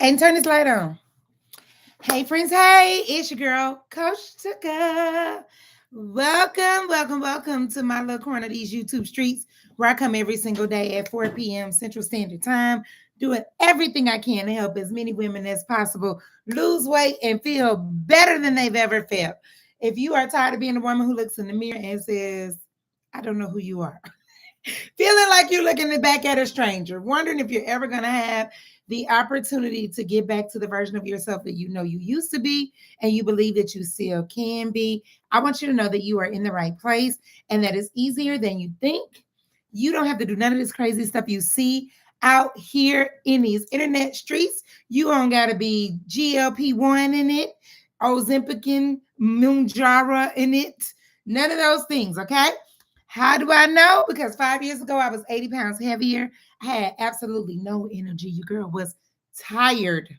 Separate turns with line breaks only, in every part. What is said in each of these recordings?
And turn this light on. Hey, friends. Hey, it's your girl, Coach Tuka. Welcome to my little corner of these YouTube streets where I come every single day at 4 p.m. Central Standard Time, doing everything I can to help as many women as possible lose weight and feel better than they've ever felt. If you are tired of being a woman who looks in the mirror and says, I don't know who you are, feeling like you're looking back at a stranger, wondering if you're ever going to have the opportunity to get back to the version of yourself that you know you used to be and you believe that you still can be. I want you to know that you are in the right place and that it's easier than you think. You don't have to do none of this crazy stuff you see out here in these internet streets. You don't got to be GLP-1 in it, Ozempic and Moonjara in it. None of those things, okay? How do I know? Because 5 years ago, I was 80 pounds heavier. I had absolutely no energy. Your girl was tired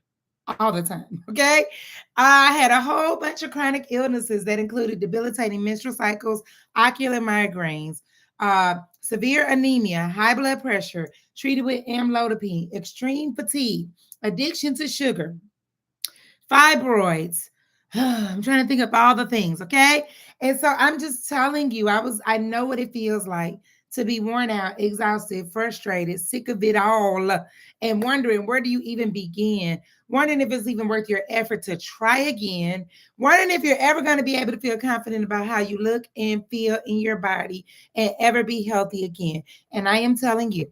all the time. Okay. I had a whole bunch of chronic illnesses that included debilitating menstrual cycles, ocular migraines, severe anemia, high blood pressure, treated with amlodipine, extreme fatigue, addiction to sugar, fibroids. I'm trying to think of all the things, okay? And so I'm just telling you, I know what it feels like to be worn out, exhausted, frustrated, sick of it all, and wondering where do you even begin? Wondering if it's even worth your effort to try again. Wondering if you're ever going to be able to feel confident about how you look and feel in your body and ever be healthy again. And I am telling you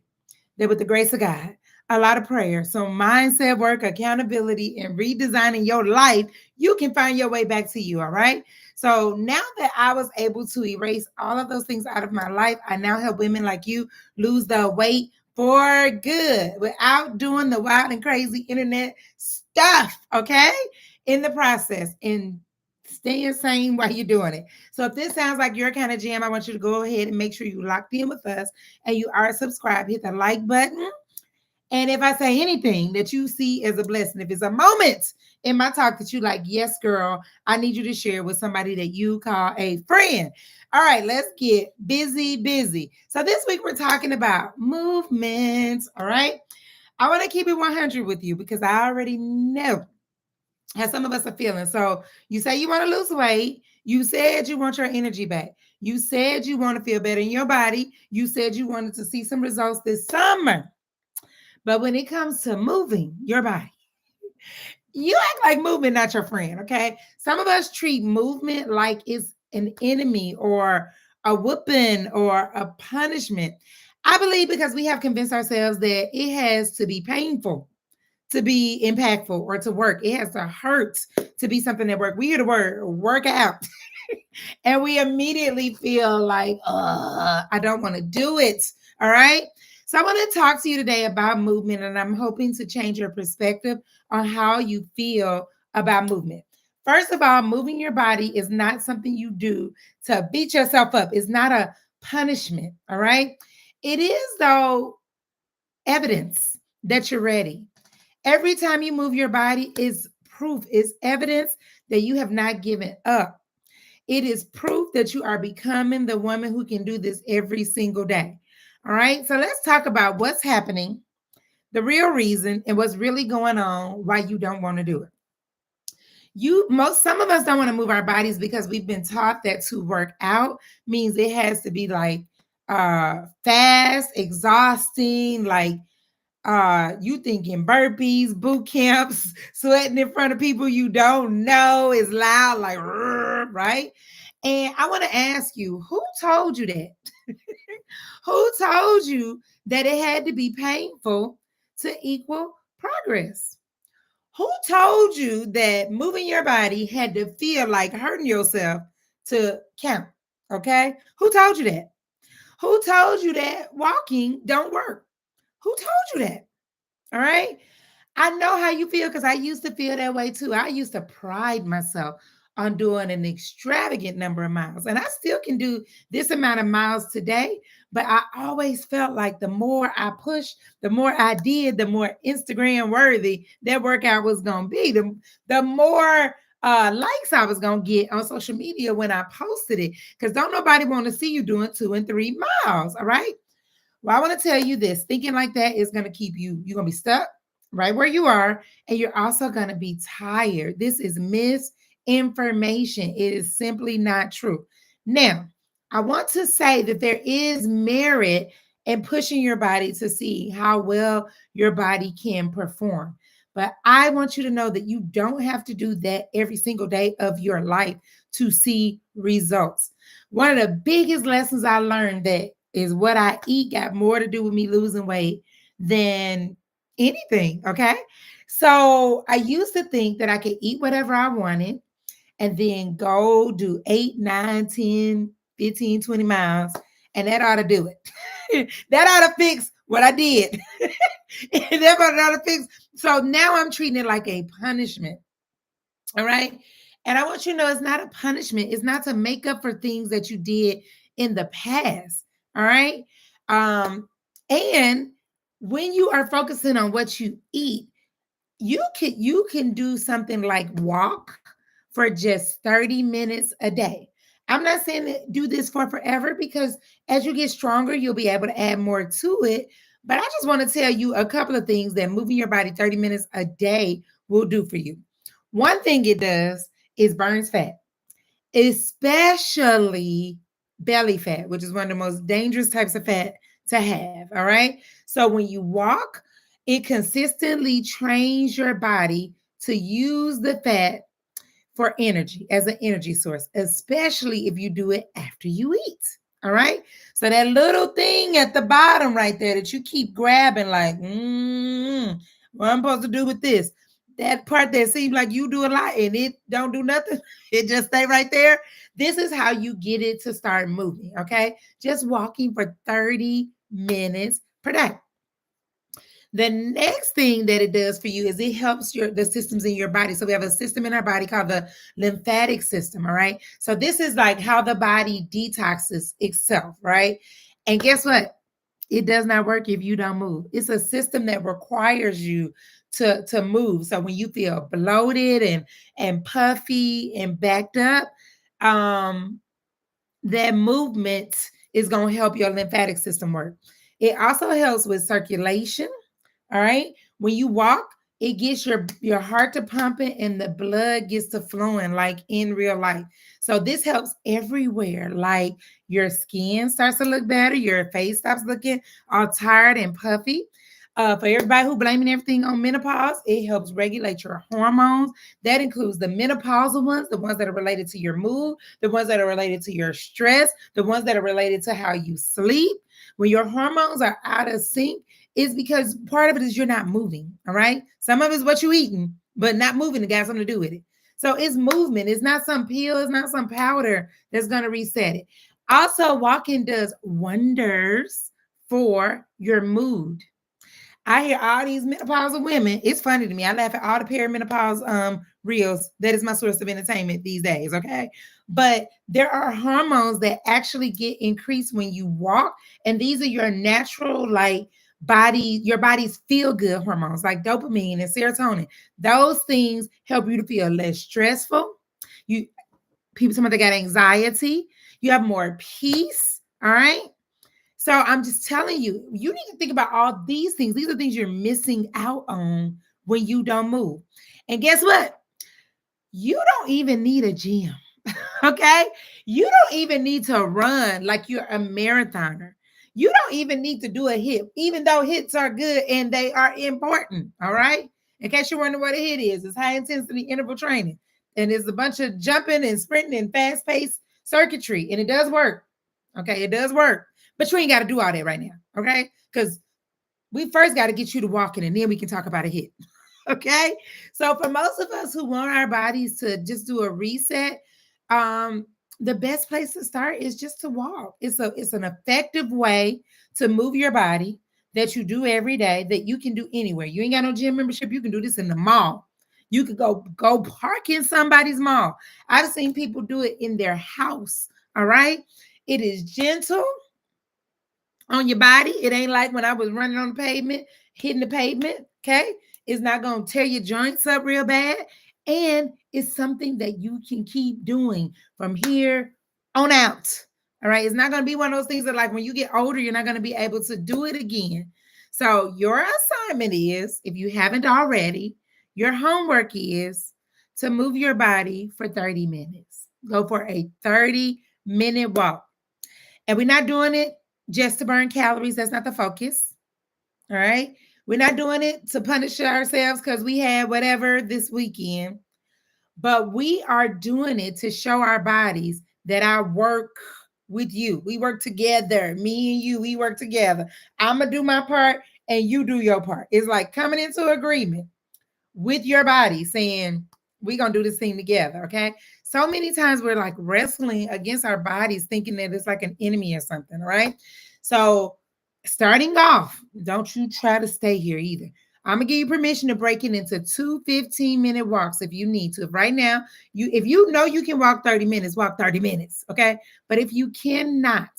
that with the grace of God, a lot of prayer, so mindset work, accountability, and redesigning your life, you can find your way back to you. All right. So now that I was able to erase all of those things out of my life, I now help women like you lose the weight for good without doing the wild and crazy internet stuff. Okay. In the process, and stay sane while you're doing it. So if this sounds like your kind of jam, I want you to go ahead and make sure you locked in with us and you are subscribed. Hit the like button. And if I say anything that you see as a blessing, if it's a moment in my talk that you like, yes, girl, I need you to share with somebody that you call a friend. All right, let's get busy. So this week we're talking about movements. All right. I want to keep it 100 with you because I already know how some of us are feeling. So you say you want to lose weight. You said you want your energy back. You said you want to feel better in your body. You said you wanted to see some results this summer. But when it comes to moving your body, you act like movement not your friend, okay? Some of us treat movement like it's an enemy or a whooping or a punishment. I believe because we have convinced ourselves that it has to be painful to be impactful or to work. It has to hurt to be something that works. We hear the word work out and we immediately feel like, I don't want to do it. All right. So I want to talk to you today about movement, and I'm hoping to change your perspective on how you feel about movement. First of all, moving your body is not something you do to beat yourself up. It's not a punishment. All right. It is, though, evidence that you're ready. Every time you move your body is proof, is evidence that you have not given up. It is proof that you are becoming the woman who can do this every single day. All right. So let's talk about what's happening, the real reason, and what's really going on why you don't want to do it. Some of us don't want to move our bodies because we've been taught that to work out means it has to be like fast, exhausting, like you thinking burpees, boot camps, sweating in front of people you don't know is loud, like right? And I want to ask you, who told you that? Who told you that it had to be painful to equal progress? Who told you that moving your body had to feel like hurting yourself to count? Okay. Who told you that? Who told you that walking don't work? Who told you that? All right. I know how you feel because I used to feel that way too. I used to pride myself on doing an extravagant number of miles, and I still can do this amount of miles today. But I always felt like the more I pushed, the more I did, the more Instagram worthy that workout was going to be, the more likes I was going to get on social media when I posted it. Because don't nobody want to see you doing 2 and 3 miles. All right. Well, I want to tell you this, thinking like that is going to keep you, you're going to be stuck, right where you are, and you're also going to be tired. This is misinformation. It is simply not true. Now, I want to say that there is merit in pushing your body to see how well your body can perform. But I want you to know that you don't have to do that every single day of your life to see results. One of the biggest lessons I learned that is what I eat got more to do with me losing weight than anything. Okay. So I used to think that I could eat whatever I wanted and then go do 8, 9, 10, 15, 20 miles, and that ought to do it. That ought to fix what I did. That ought to fix. So now I'm treating it like a punishment. All right. And I want you to know it's not a punishment. It's not to make up for things that you did in the past. All right. And when you are focusing on what you eat, you can do something like walk for just 30 minutes a day. I'm not saying that do this for forever, because as you get stronger, you'll be able to add more to it. But I just want to tell you a couple of things that moving your body 30 minutes a day will do for you. One thing it does is burns fat, especially belly fat, which is one of the most dangerous types of fat to have. All right. So when you walk, it consistently trains your body to use the fat for energy as an energy source, especially if you do it after you eat. All right. So that little thing at the bottom right there that you keep grabbing, like, what I'm supposed to do with this? That part that seems like you do a lot and it don't do nothing, it just stay right there. This is how you get it to start moving. Okay. Just walking for 30 minutes per day. The next thing that it does for you is it helps the systems in your body. So we have a system in our body called the lymphatic system. All right. So this is like how the body detoxes itself, right? And guess what? It does not work if you don't move. It's a system that requires you to move. So when you feel bloated and puffy and backed up, um, that movement is going to help your lymphatic system work. It also helps with circulation. All right. When you walk, it gets your heart to pumping and the blood gets to flowing like in real life. So this helps everywhere. Like your skin starts to look better, your face stops looking all tired and puffy. For everybody who blaming everything on menopause, it helps regulate your hormones. That includes the menopausal ones, the ones that are related to your mood, the ones that are related to your stress, the ones that are related to how you sleep. When your hormones are out of sync, it's because part of it is you're not moving. All right. Some of it's what you're eating, but not moving. It got something to do with it. So it's movement. It's not some pill. It's not some powder that's going to reset it. Also, walking does wonders for your mood. I hear all these menopausal women. It's funny to me. I laugh at all the perimenopause reels. That is my source of entertainment these days. Okay. But there are hormones that actually get increased when you walk. And these are your natural, like, your body's feel good hormones like dopamine and serotonin. Those things help you to feel less stressful. You people, some of them got anxiety. You have more peace. All right. So I'm just telling you, you need to think about all these things. These are things you're missing out on when you don't move. And guess what? You don't even need a gym. Okay. You don't even need to run like you're a marathoner. You don't even need to do a hit, even though hits are good and they are important. All right. In case you're wondering what a hit is, it's high intensity interval training. And it's a bunch of jumping and sprinting and fast paced circuitry. And it does work. Okay. It does work. But you ain't got to do all that right now. Okay. Because we first got to get you to walking and then we can talk about a hit. Okay. So for most of us who want our bodies to just do a reset, um, the best place to start is just to walk. It's an effective way to move your body that you do every day that you can do anywhere. You ain't got no gym membership. You can do this in the mall. You could go park in somebody's mall. I've seen people do it in their house. All right. It is gentle on your body. It ain't like when I was running on the pavement, hitting the pavement. Okay. It's not going to tear your joints up real bad. And it's something that you can keep doing from here on out. All right. It's not going to be one of those things that, like, when you get older, you're not going to be able to do it again. So your assignment is, if you haven't already, your homework is to move your body for 30 minutes. Go for a 30-minute walk. And we're not doing it just to burn calories. That's not the focus. All right. We're not doing it to punish ourselves because we had whatever this weekend, but we are doing it to show our bodies that I work with you. We work together. Me and you, we work together. I'm going to do my part and you do your part. It's like coming into agreement with your body saying, we're going to do this thing together. Okay. So many times we're like wrestling against our bodies, thinking that it's like an enemy or something. Right. So, starting off, don't you try to stay here either. I'm gonna give you permission to break it into two 15-minute walks if you need to. Right now, if you know you can walk 30 minutes, walk 30 minutes. Okay. But if you cannot,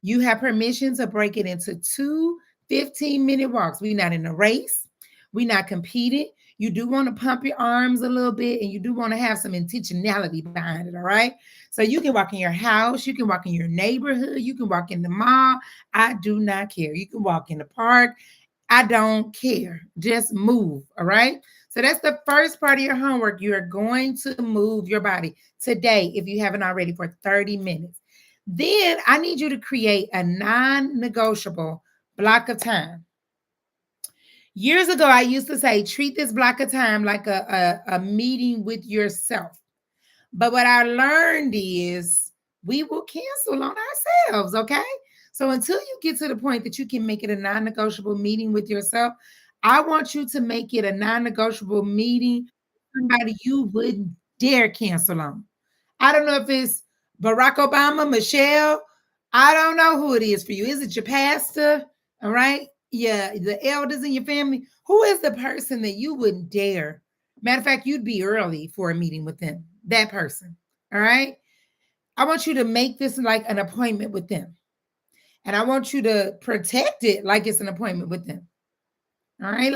you have permission to break it into two 15-minute walks. We're not in a race, we're not competing. You do want to pump your arms a little bit and you do want to have some intentionality behind it. All right. So you can walk in your house, you can walk in your neighborhood, you can walk in the mall. I do not care. You can walk in the park. I don't care. Just move. All right. So that's the first part of your homework. You are going to move your body today, if you haven't already, for 30 minutes. Then I need you to create a non negotiable block of time. Years ago, I used to say, treat this block of time like a meeting with yourself. But what I learned is we will cancel on ourselves, okay? So until you get to the point that you can make it a non-negotiable meeting with yourself, I want you to make it a non-negotiable meeting with somebody you wouldn't dare cancel on. I don't know if it's Barack Obama, Michelle. I don't know who it is for you. Is it your pastor? All right. Yeah, the elders in your family. Who is the person that you wouldn't dare? Matter of fact, you'd be early for a meeting with them. That person. All right. I want you to make this like an appointment with them. And I want you to protect it like it's an appointment with them. All right.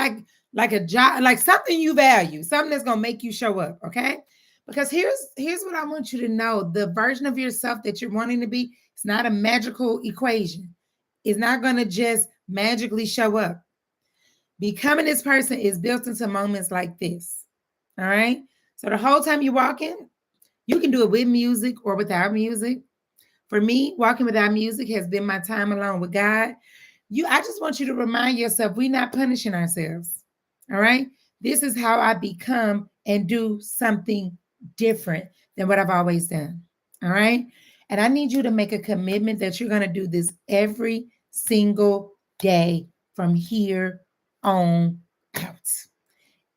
Like a job, like something you value, something that's gonna make you show up. Okay. Because here's what I want you to know: the version of yourself that you're wanting to be, it's not a magical equation. It's not gonna just magically show up. Becoming this person is built into moments like this. All right. So the whole time you're walking, you can do it with music or without music. For me, walking without music has been my time alone with God. I just want you to remind yourself we're not punishing ourselves. All right. This is how I become and do something different than what I've always done. All right. And I need you to make a commitment that you're going to do this every single day from here on out.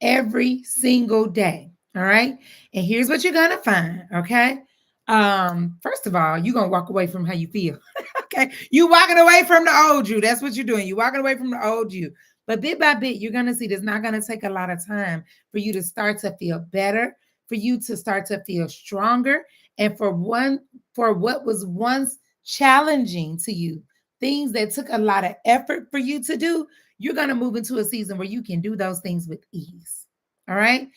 Every single day. All right. And here's what you're going to find. Okay. First of all, you're going to walk away from how you feel. Okay. You walking away from the old you. That's what you're doing. You're walking away from the old you. But bit by bit, you're going to see it's not going to take a lot of time for you to start to feel better, for you to start to feel stronger, and for what was once challenging to you, things that took a lot of effort for you to do, you're going to move into a season where you can do those things with ease. All right.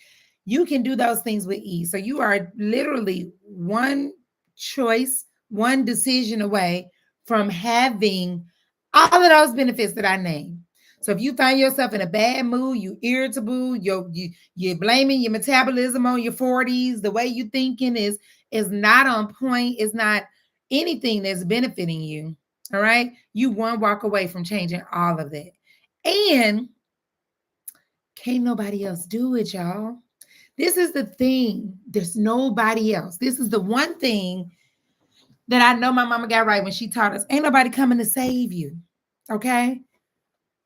You can do those things with ease. So you are literally one choice, one decision away from having all of those benefits that I named. So if you find yourself in a bad mood, you irritable, you're blaming your metabolism on your 40s, the way you thinking is not on point, is not anything that's benefiting you. All right. You won't walk away from changing all of that. And can't nobody else do it, y'all. This is the thing. There's nobody else. This is the one thing that I know my mama got right when she taught us. Ain't nobody coming to save you. Okay?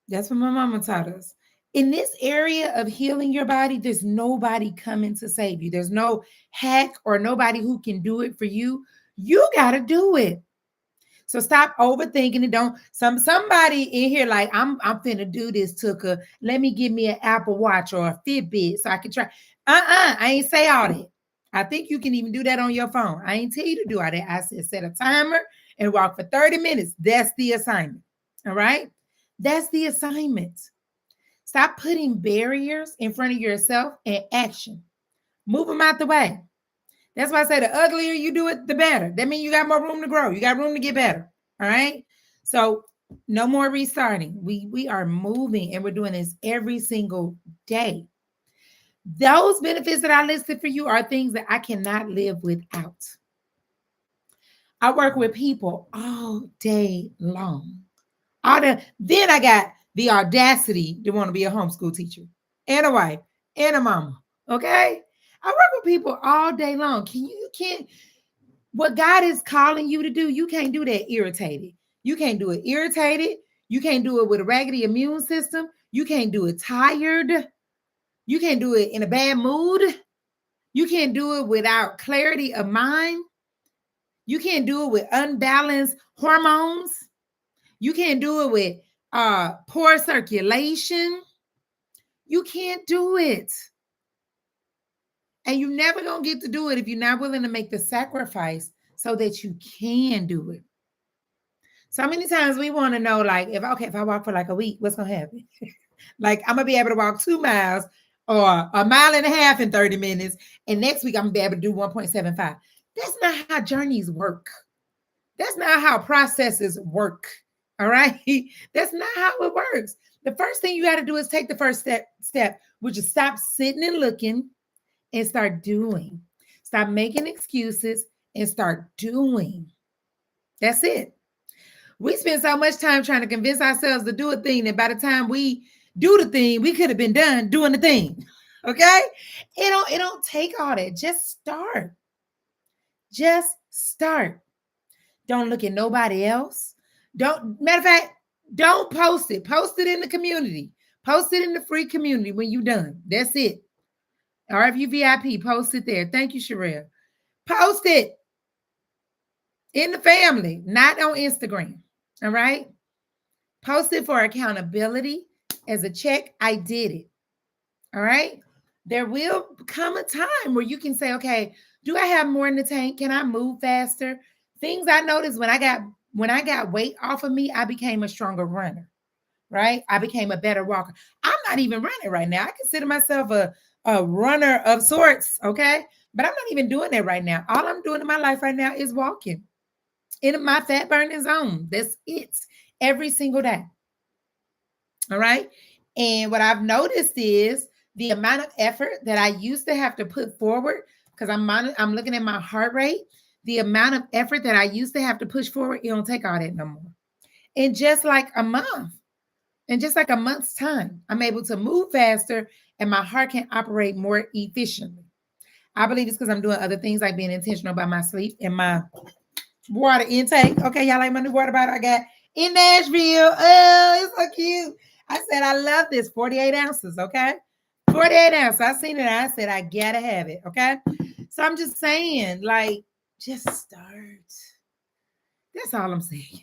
That's what my mama taught us. In this area of healing your body, there's nobody coming to save you. There's no hack or nobody who can do it for you. You got to do it. So stop overthinking it. Don't somebody in here like I'm finna do this, Tuka. Let me give me an Apple Watch or a Fitbit so I can try. I ain't say all that. I think you can even do that on your phone. I ain't tell you to do all that. I said set a timer and walk for 30 minutes. That's the assignment. All right. That's the assignment. Stop putting barriers in front of yourself and action. Move them out the way. That's why I say the uglier you do it, the better. That means you got more room to grow. You got room to get better. All right. So No more restarting. We are moving and we're doing this every single day. Those benefits that I listed for you are things that I cannot live without. I work with people all day long. Then I got the audacity to want to be a homeschool teacher and a wife and a mama. Okay. I work with people all day long. You can't, what God is calling you to do, you can't do that irritated. You can't do it irritated. You can't do it with a raggedy immune system. You can't do it tired. You can't do it in a bad mood. You can't do it without clarity of mind. You can't do it with unbalanced hormones. You can't do it with poor circulation. You can't do it. And you're never going to get to do it if you're not willing to make the sacrifice so that you can do it. So many times we want to know, like, if I walk for like a week, what's going to happen? Like, I'm going to be able to walk 2 miles or a mile and a half in 30 minutes. And next week, I'm going to be able to do 1.75. That's not how journeys work. That's not how processes work. All right. That's not how it works. The first thing you got to do is take the first step, which is stop sitting and looking and start doing. Stop making excuses and start doing. That's it. We spend so much time trying to convince ourselves to do a thing that by the time we do the thing, we could have been done doing the thing. Okay? It don't take all that. Just start. Just start. Don't look at nobody else. Matter of fact, don't post it. Post it in the community. Post it in the free community when you're done. That's it. Or if you VIP, post it there. Thank you, Sherelle. Post it in the family, not on Instagram. All right? Post it for accountability as a check. I did it. All right? There will come a time where you can say, okay, do I have more in the tank? Can I move faster? Things I noticed when I got weight off of me, I became a stronger runner, right? I became a better walker. I'm not even running right now. I consider myself a runner of sorts, okay? But I'm not even doing that right now. All I'm doing in my life right now is walking in my fat burning zone. That's it. Every single day. All right? And what I've noticed is the amount of effort that I used to have to put forward, because I'm looking at my heart rate, the amount of effort that I used to have to push forward, it don't take all that no more. In just like a month, in just like a month's time, I'm able to move faster and my heart can operate more efficiently. I believe it's because I'm doing other things like being intentional about my sleep and my water intake. Okay, y'all like my new water bottle I got in Nashville. Oh, it's so cute. I said, I love this 48 ounces. Okay. 48 ounces. I seen it. I said, I gotta have it. Okay. So I'm just saying, like, just start. That's all I'm saying.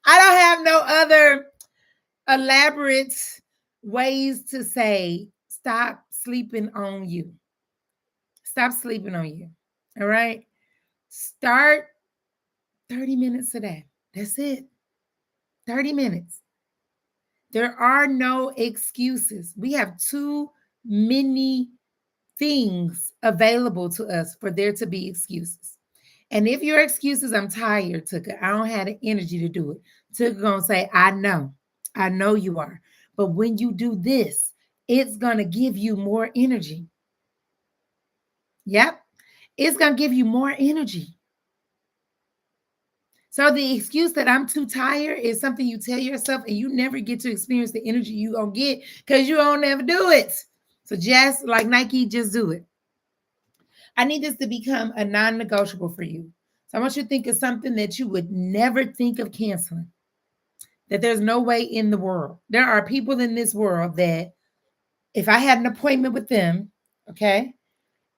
I don't have no other elaborate ways to say stop sleeping on you. Stop sleeping on you. All right. Start 30 minutes a day. That's it. 30 minutes. There are no excuses. We have too many things available to us for there to be excuses. And if your excuses, I'm tired, Tuka, I don't have the energy to do it. Tuka gonna say, I know you are. But when you do this, it's gonna give you more energy. Yep. It's gonna give you more energy. So the excuse that I'm too tired is something you tell yourself and you never get to experience the energy you gonna get because you don't never do it. So just like Nike, just do it. I need this to become a non-negotiable for you. So I want you to think of something that you would never think of canceling. That there's no way in the world. There are people in this world that if I had an appointment with them, okay,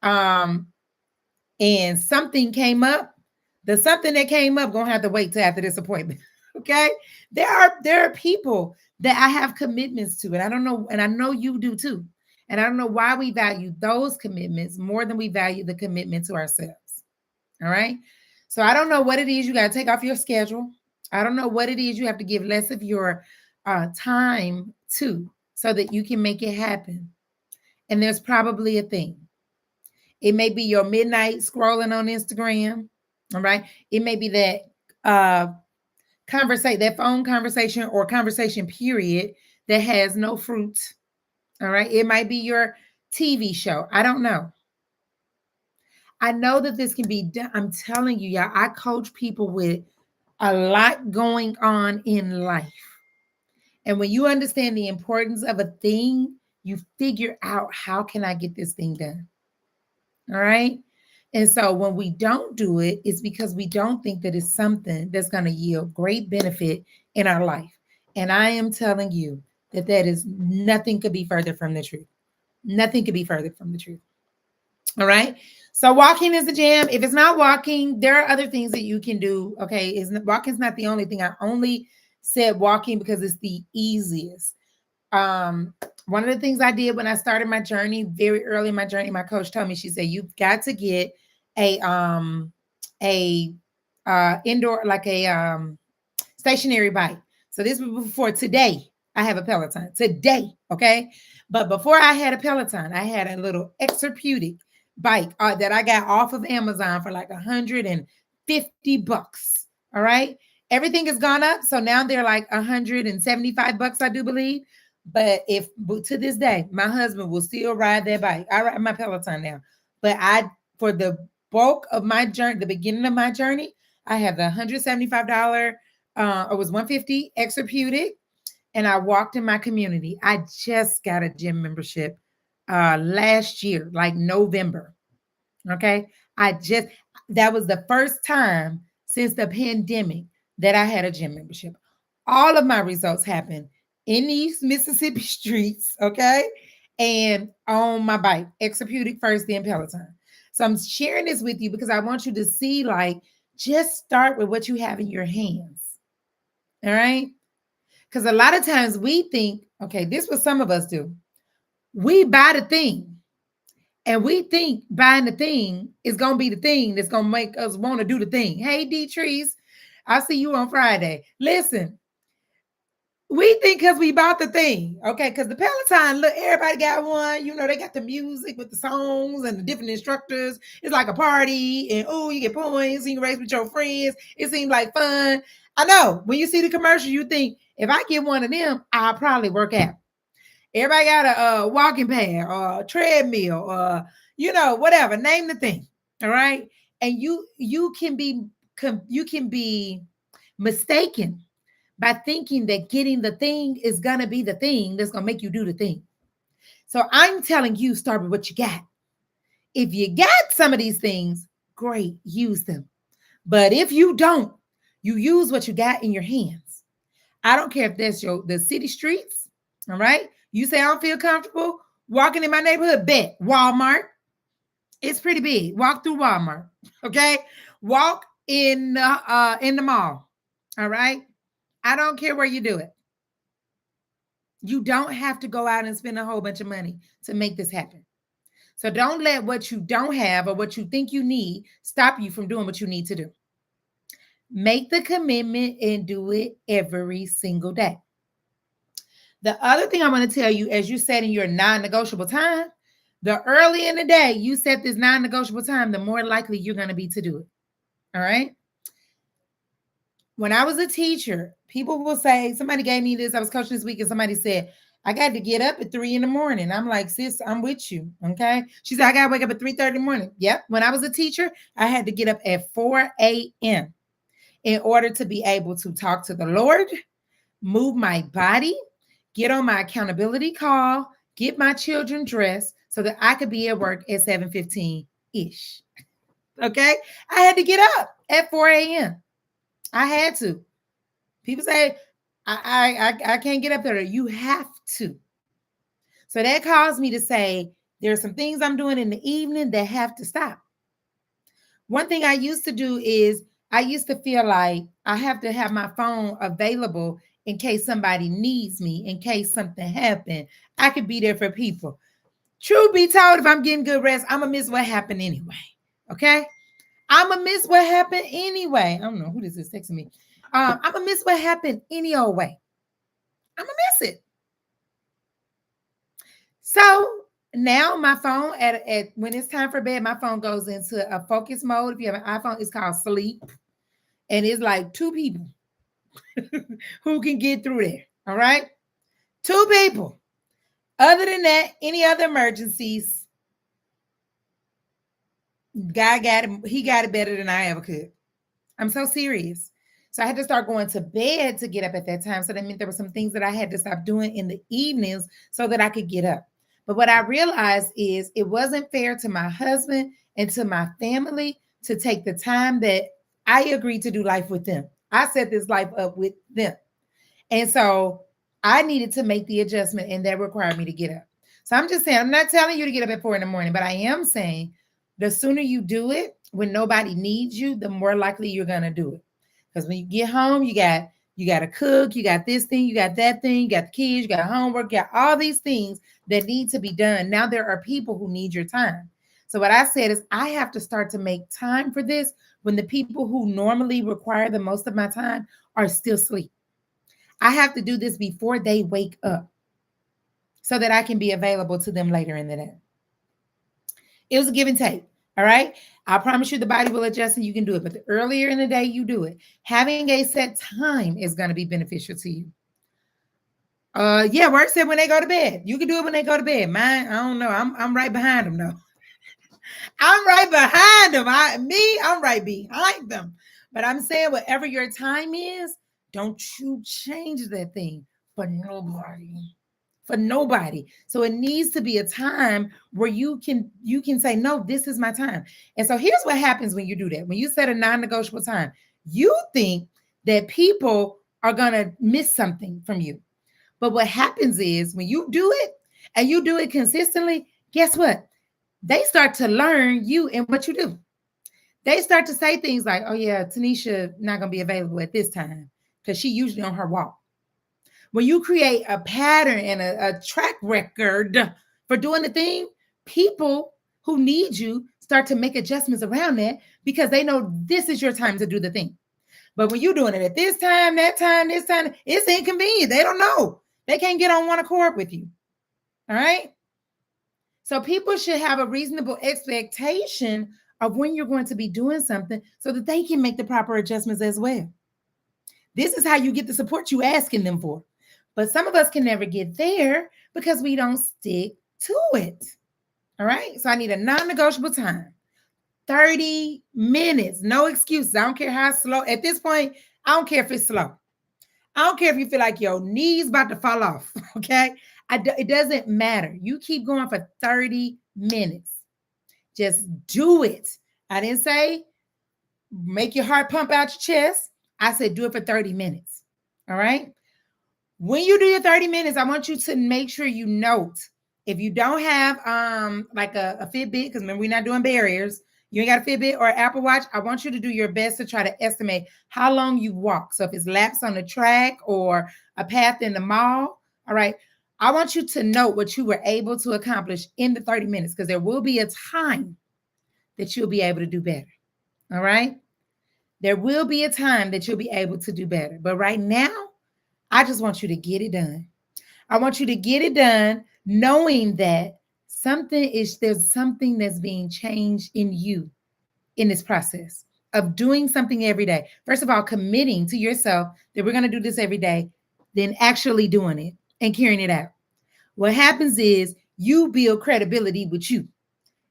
and something came up, the something that came up gonna have to wait till after this appointment. Okay. There are people that I have commitments to, and I don't know, and I know you do too. And I don't know why we value those commitments more than we value the commitment to ourselves. All right. So I don't know what it is you got to take off your schedule. I don't know what it is you have to give less of your time to so that you can make it happen. And there's probably a thing. It may be your midnight scrolling on Instagram. All right. It may be that that phone conversation or conversation period that has no fruit. All right. It might be your TV show. I don't know. I know that this can be done. I'm telling you, y'all, I coach people with a lot going on in life. And when you understand the importance of a thing, you figure out how can I get this thing done? All right. And so when we don't do it, it's because we don't think that it's something that's going to yield great benefit in our life. And I am telling you that is nothing could be further from the truth. Nothing could be further from the truth. All right. So walking is the jam. If it's not walking, there are other things that you can do. Okay. Walking's not the only thing. I only said walking because it's the easiest. One of the things I did when I started my journey, very early in my journey, my coach told me, she said, you've got to get a indoor, like a stationary bike. So this was before today. I have a Peloton today. Okay. But before I had a Peloton, I had a little Exerputic bike that I got off of Amazon for like $150. All right. Everything has gone up. So now they're like $175, I do believe. But to this day, my husband will still ride that bike. I ride my Peloton now. But for the bulk of my journey, the beginning of my journey, I have the $175, it was $150 Exerputic, and I walked in my community. I just got a gym membership last year, like November. Okay. That was the first time since the pandemic that I had a gym membership. All of my results happened in these Mississippi streets. Okay. And on my bike, Exerputic first, then Peloton. So I'm sharing this with you because I want you to see, like, just start with what you have in your hands. All right. Because a lot of times we think, okay, this is what some of us do. We buy the thing. And we think buying the thing is going to be the thing that's going to make us want to do the thing. Hey, Deetrice, I'll see you on Friday. Listen, we think because we bought the thing, okay? Because the Peloton, look, everybody got one. You know, they got the music with the songs and the different instructors. It's like a party. And, oh, you get points. You can race with your friends. It seems like fun. I know. When you see the commercial, you think, if I get one of them, I'll probably work out. Everybody got a walking pad or a treadmill or, whatever. Name the thing. All right. And you can be mistaken by thinking that getting the thing is going to be the thing that's going to make you do the thing. So I'm telling you, start with what you got. If you got some of these things, great, use them. But if you don't, you use what you got in your hands. I don't care if that's the city streets. All right. You say I don't feel comfortable walking in my neighborhood, bet Walmart. It's pretty big. Walk through Walmart. Okay. Walk in the mall. All right. I don't care where you do it. You don't have to go out and spend a whole bunch of money to make this happen. So don't let what you don't have or what you think you need stop you from doing what you need to do. Make the commitment and do it every single day. The other thing I'm going to tell you, as you said in your non-negotiable time, the earlier in the day you set this non-negotiable time, the more likely you're going to be to do it. All right. When I was a teacher, people will say, somebody gave me this, I was coaching this week, and somebody said, I got to get up at 3 a.m. I'm like, sis, I'm with you. Okay. She said, I got to wake up at 3:30 in the morning. Yep. When I was a teacher, I had to get up at 4 a.m. in order to be able to talk to the Lord, move my body, get on my accountability call, get my children dressed so that I could be at work at 7:15-ish. Okay. I had to get up at 4 a.m. I had to. People say, I can't get up there. You have to. So that caused me to say, there are some things I'm doing in the evening that have to stop. One thing I used to do is I used to feel like I have to have my phone available in case somebody needs me, in case something happened. I could be there for people. Truth be told, if I'm getting good rest, I'm going to miss what happened anyway. Okay? I'm going to miss what happened anyway. I don't know who this is texting me. I'm going to miss what happened any old way. I'm going to miss it. So now my phone, at when it's time for bed, my phone goes into a focus mode. If you have an iPhone, it's called sleep. And it's like 2 people. who can get through there. All right. 2 people. Other than that, any other emergencies, guy got it. He got it better than I ever could. I'm so serious. So I had to start going to bed to get up at that time. So that meant there were some things that I had to stop doing in the evenings so that I could get up. But what I realized is it wasn't fair to my husband and to my family to take the time that I agreed to do life with them. I set this life up with them. And so I needed to make the adjustment, and that required me to get up. So I'm just saying, I'm not telling you to get up at 4 in the morning, but I am saying the sooner you do it when nobody needs you, the more likely you're going to do it. Because when you get home, you got to cook, you got this thing, you got that thing, you got the kids, you got homework, you got all these things that need to be done. Now there are people who need your time. So what I said is I have to start to make time for this when the people who normally require the most of my time are still asleep. I have to do this before they wake up so that I can be available to them later in the day. It was a give and take. All right. I promise you the body will adjust and you can do it. But the earlier in the day you do it, having a set time is going to be beneficial to you. Yeah, work said when they go to bed. You can do it when they go to bed. Mine, I don't know. I'm right behind them though. I'm right behind them. I'm right behind them. But I'm saying whatever your time is, don't you change that thing for nobody. For nobody. So it needs to be a time where you can say, no, this is my time. And so here's what happens when you do that. When you set a non-negotiable time, you think that people are going to miss something from you. But what happens is when you do it and you do it consistently, guess what? They start to learn you and what you do. They start to say things like, oh yeah, Tanisha not going to be available at this time because she usually on her walk. When you create a pattern and a track record for doing the thing, people who need you start to make adjustments around that because they know this is your time to do the thing. But when you're doing it at this time, that time, this time, it's inconvenient. They don't know. They can't get on one accord with you. All right? So people should have a reasonable expectation of when you're going to be doing something so that they can make the proper adjustments as well. This is how you get the support you're asking them for. But some of us can never get there because we don't stick to it. All right. So I need a non-negotiable time. 30 minutes. No excuses. I don't care how slow. At this point, I don't care if it's slow. I don't care if you feel like your knees about to fall off. Okay. It doesn't matter. You keep going for 30 minutes. Just do it. I didn't say make your heart pump out your chest. I said do it for 30 minutes. All right. When you do your 30 minutes, I want you to make sure you note. If you don't have like a Fitbit, because remember, we're not doing barriers. You ain't got a Fitbit or Apple Watch. I want you to do your best to try to estimate how long you walk. So if it's laps on the track or a path in the mall, all right, I want you to note what you were able to accomplish in the 30 minutes because there will be a time that you'll be able to do better. All right. There will be a time that you'll be able to do better. But right now, I just want you to get it done. I want you to get it done knowing that there's something that's being changed in you in this process of doing something every day. First of all, committing to yourself that we're going to do this every day, then actually doing it and carrying it out. What happens is you build credibility with you.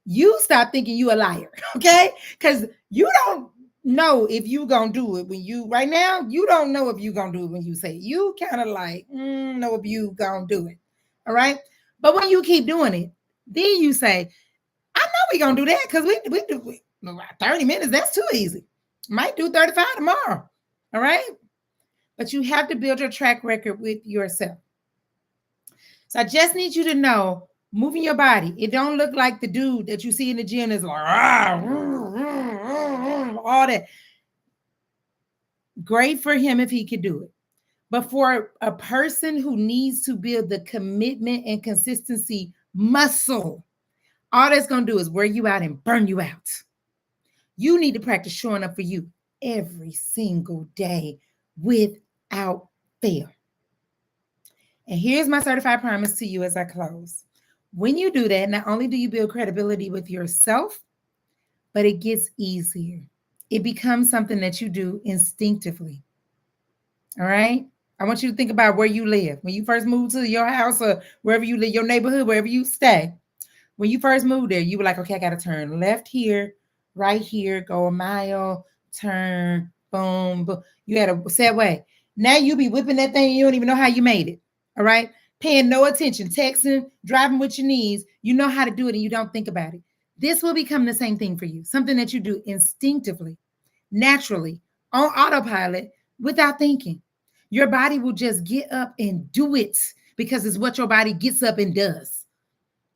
You stop thinking you a liar, okay? Because you don't know if you gonna do it when you right now. You don't know if you gonna do it when you say it. You kind of like know if you gonna do it. All right. But when you keep doing it, then you say, I know we gonna do that because we do 30 minutes. That's too easy. Might do 35 tomorrow. All right. But you have to build your track record with yourself. So I just need you to know, moving your body. It don't look like the dude that you see in the gym is like all that. Great for him if he could do it. But for a person who needs to build the commitment and consistency muscle, all that's going to do is wear you out and burn you out. You need to practice showing up for you every single day without fail. And here's my certified promise to you as I close. When you do that, not only do you build credibility with yourself, but it gets easier. It becomes something that you do instinctively. All right. I want you to think about where you live. When you first moved to your house or wherever you live, your neighborhood, wherever you stay. When you first moved there, you were like, okay, I got to turn left here, right here, go a mile, turn, boom, boom. You had a set way. Now you be whipping that thing, you don't even know how you made it. All right. Paying no attention, texting, driving with your knees. You know how to do it and you don't think about it. This will become the same thing for you. Something that you do instinctively, naturally, on autopilot without thinking. Your body will just get up and do it because it's what your body gets up and does.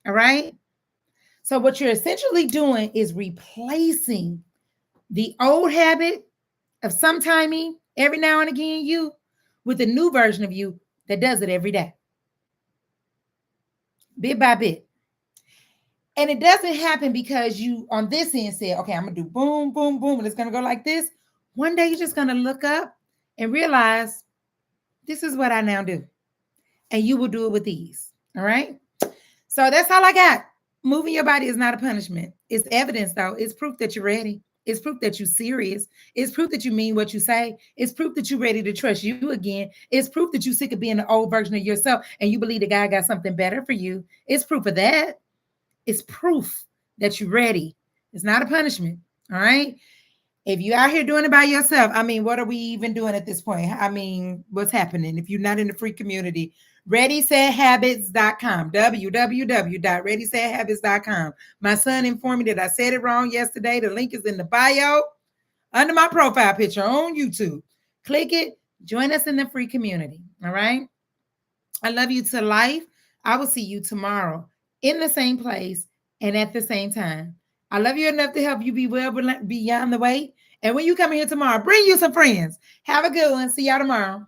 All right. So, what you're essentially doing is replacing the old habit of sometiming every now and again you with a new version of you that does it every day, bit by bit. And it doesn't happen because you on this end said, okay, I'm gonna do boom, boom, boom, and it's gonna go like this. One day you're just gonna look up and realize this is what I now do. And you will do it with ease. All right. So that's all I got. Moving your body is not a punishment. It's evidence, though. It's proof that you're ready. It's proof that you're serious. It's proof that you mean what you say. It's proof that you're ready to trust you again. It's proof that you're sick of being the old version of yourself and you believe the God got something better for you. It's proof of that. It's proof that you're ready. It's not a punishment. All right. If you're out here doing it by yourself, I mean, what are we even doing at this point? I mean, what's happening if you're not in the free community? ReadySetHabits.com, www.ReadySetHabits.com. My son informed me that I said it wrong yesterday. The link is in the bio under my profile picture on YouTube. Click it, join us in the free community. All right. I love you to life. I will see you tomorrow in the same place and at the same time. I love you enough to help you be well beyond the weight. And when you come here tomorrow, bring you some friends. Have a good one. See y'all tomorrow.